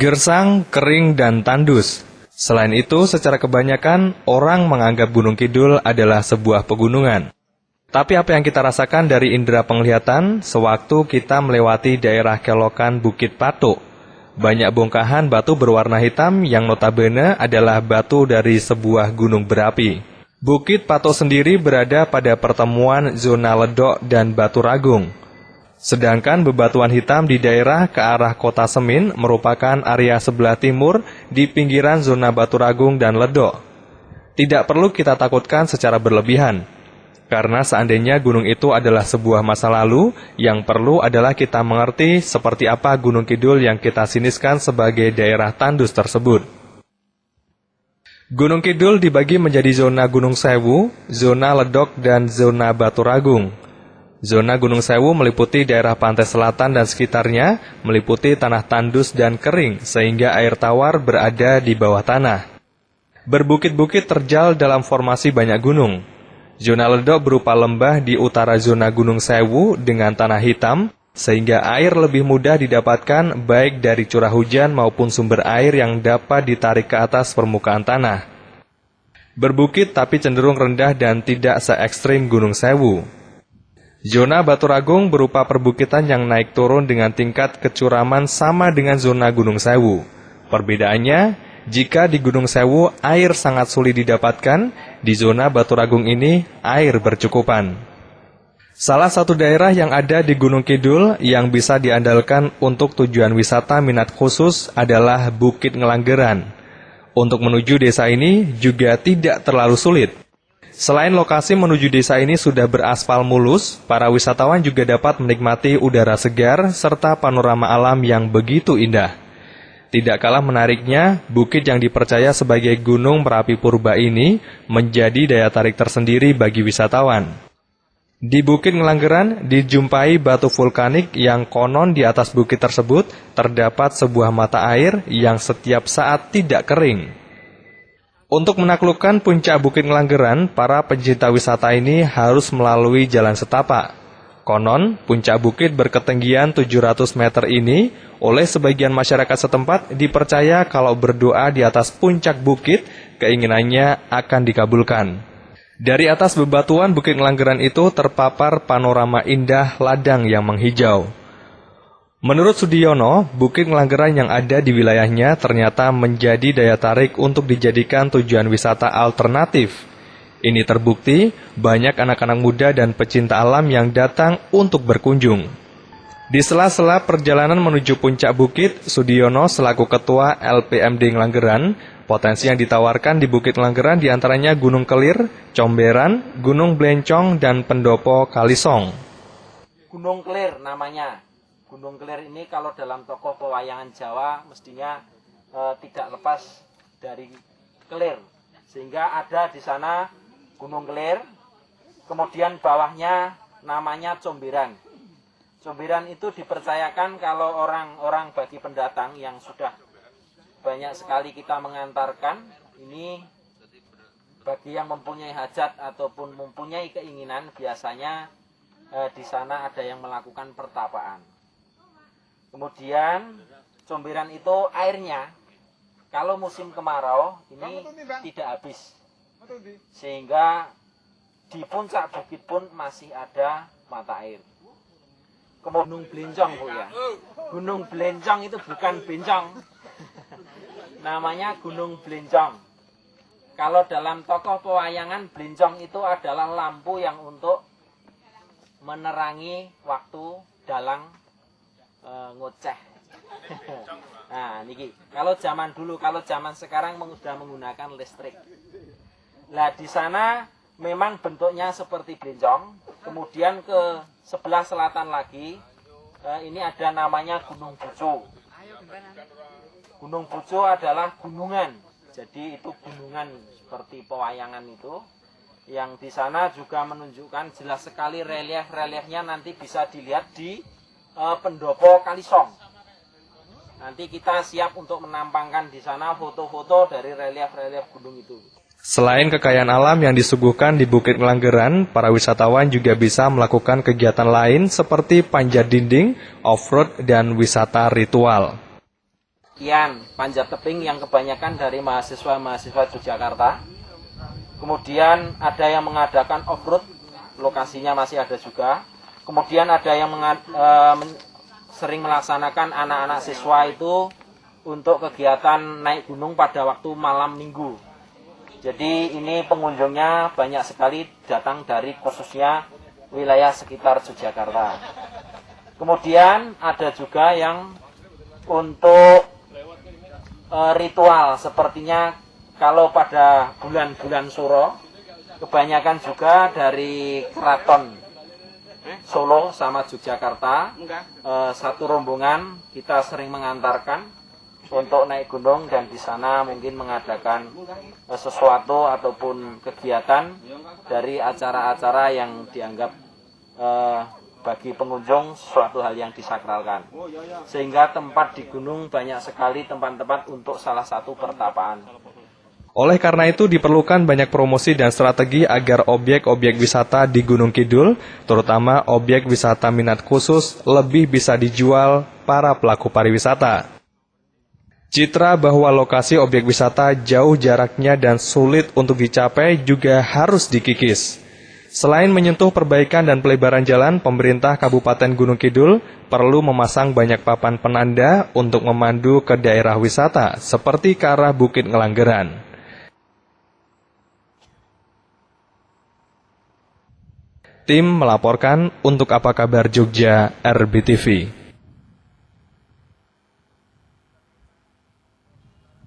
Gersang, kering, dan tandus. Selain itu, secara kebanyakan orang menganggap Gunung Kidul adalah sebuah pegunungan. Tapi apa yang kita rasakan dari indera penglihatan sewaktu kita melewati daerah kelokan Bukit Patuk? Banyak bongkahan batu berwarna hitam yang notabene adalah batu dari sebuah gunung berapi. Bukit Patuk sendiri berada pada pertemuan zona Ledok dan Batu Ragung. Sedangkan bebatuan hitam di daerah ke arah Kota Semin merupakan area sebelah timur di pinggiran zona Batu Ragung dan Ledok. Tidak perlu kita takutkan secara berlebihan, karena seandainya gunung itu adalah sebuah masa lalu, yang perlu adalah kita mengerti seperti apa Gunung Kidul yang kita siniskan sebagai daerah tandus tersebut. Gunung Kidul dibagi menjadi zona Gunung Sewu, zona Ledok, dan zona Batu Ragung. Zona Gunung Sewu meliputi daerah pantai selatan dan sekitarnya, meliputi tanah tandus dan kering, sehingga air tawar berada di bawah tanah. Berbukit-bukit terjal dalam formasi banyak gunung. Zona Ledok berupa lembah di utara zona Gunung Sewu dengan tanah hitam, sehingga air lebih mudah didapatkan baik dari curah hujan maupun sumber air yang dapat ditarik ke atas permukaan tanah. Berbukit tapi cenderung rendah dan tidak se-ekstrim Gunung Sewu. Zona Batu Ragung berupa perbukitan yang naik turun dengan tingkat kecuraman sama dengan zona Gunung Sewu. Perbedaannya, jika di Gunung Sewu air sangat sulit didapatkan, di zona Batu Ragung ini air bercukupan. Salah satu daerah yang ada di Gunung Kidul yang bisa diandalkan untuk tujuan wisata minat khusus adalah Bukit Ngelanggeran. Untuk menuju desa ini juga tidak terlalu sulit. Selain lokasi menuju desa ini sudah beraspal mulus, para wisatawan juga dapat menikmati udara segar serta panorama alam yang begitu indah. Tidak kalah menariknya, bukit yang dipercaya sebagai gunung berapi purba ini menjadi daya tarik tersendiri bagi wisatawan. Di Bukit Ngelanggeran dijumpai batu vulkanik yang konon di atas bukit tersebut terdapat sebuah mata air yang setiap saat tidak kering. Untuk menaklukkan puncak Bukit Ngelanggeran, para pencinta wisata ini harus melalui jalan setapak. Konon, puncak bukit berketinggian 700 meter ini, oleh sebagian masyarakat setempat dipercaya kalau berdoa di atas puncak bukit, keinginannya akan dikabulkan. Dari atas bebatuan Bukit Ngelanggeran itu terpapar panorama indah ladang yang menghijau. Menurut Sudiono, Bukit Ngelanggeran yang ada di wilayahnya ternyata menjadi daya tarik untuk dijadikan tujuan wisata alternatif. Ini terbukti banyak anak-anak muda dan pecinta alam yang datang untuk berkunjung. Di sela-sela perjalanan menuju puncak bukit, Sudiono selaku ketua LPMD Ngelanggeran, potensi yang ditawarkan di Bukit Ngelanggeran diantaranya Gunung Kelir, Comberan, Gunung Blencong, dan Pendopo Kalisong. Gunung Kelir namanya. Gunung Kelir ini kalau dalam tokoh pewayangan Jawa mestinya tidak lepas dari kelir. Sehingga ada di sana Gunung Kelir, kemudian bawahnya namanya Comberan. Comberan itu dipercayakan kalau orang-orang bagi pendatang yang sudah banyak sekali kita mengantarkan, ini bagi yang mempunyai hajat ataupun mempunyai keinginan, biasanya di sana ada yang melakukan pertapaan. Kemudian Comberan itu airnya kalau musim kemarau ini tidak habis, sehingga di puncak bukit pun masih ada mata air. Gunung Blencong, Bu ya. Gunung Blencong itu bukan bencong. Namanya Gunung Blencong. Kalau dalam tokoh pewayangan, Blencong itu adalah lampu yang untuk menerangi waktu dalang ngoceh. Nah, niki. Kalau zaman dulu, kalau zaman sekarang sudah menggunakan listrik. Nah, di sana memang bentuknya seperti Blencong. Kemudian ke sebelah selatan lagi, ini ada namanya Gunung Bucu. Gunung Bucu adalah gunungan. Jadi itu gunungan seperti pewayangan itu. Yang di sana juga menunjukkan jelas sekali relief-reliefnya, nanti bisa dilihat di Pendopo Kalisong. Nanti kita siap untuk menampangkan di sana foto-foto dari relief-relief gunung itu. Selain kekayaan alam yang disuguhkan di Bukit Ngelanggeran, para wisatawan juga bisa melakukan kegiatan lain seperti panjat dinding, off-road, dan wisata ritual. kian panjat tebing yang kebanyakan dari mahasiswa-mahasiswa Yogyakarta. Kemudian ada yang mengadakan off-road, lokasinya masih ada juga. Kemudian ada yang sering melaksanakan anak-anak siswa itu untuk kegiatan naik gunung pada waktu malam minggu. Jadi ini pengunjungnya banyak sekali datang dari khususnya wilayah sekitar Yogyakarta. Kemudian ada juga yang untuk ritual, sepertinya kalau pada bulan-bulan Suro, kebanyakan juga dari keraton Solo sama Yogyakarta, satu rombongan kita sering mengantarkan untuk naik gunung dan di sana mungkin mengadakan sesuatu ataupun kegiatan dari acara-acara yang dianggap bagi pengunjung suatu hal yang disakralkan. Sehingga tempat di gunung banyak sekali tempat-tempat untuk salah satu pertapaan. Oleh karena itu diperlukan banyak promosi dan strategi agar objek-objek wisata di Gunung Kidul, terutama objek wisata minat khusus, lebih bisa dijual para pelaku pariwisata. Citra bahwa lokasi objek wisata jauh jaraknya dan sulit untuk dicapai juga harus dikikis. Selain menyentuh perbaikan dan pelebaran jalan, pemerintah Kabupaten Gunung Kidul perlu memasang banyak papan penanda untuk memandu ke daerah wisata, seperti ke arah Bukit Ngelanggeran. Tim melaporkan untuk Apa Kabar Jogja RBTV.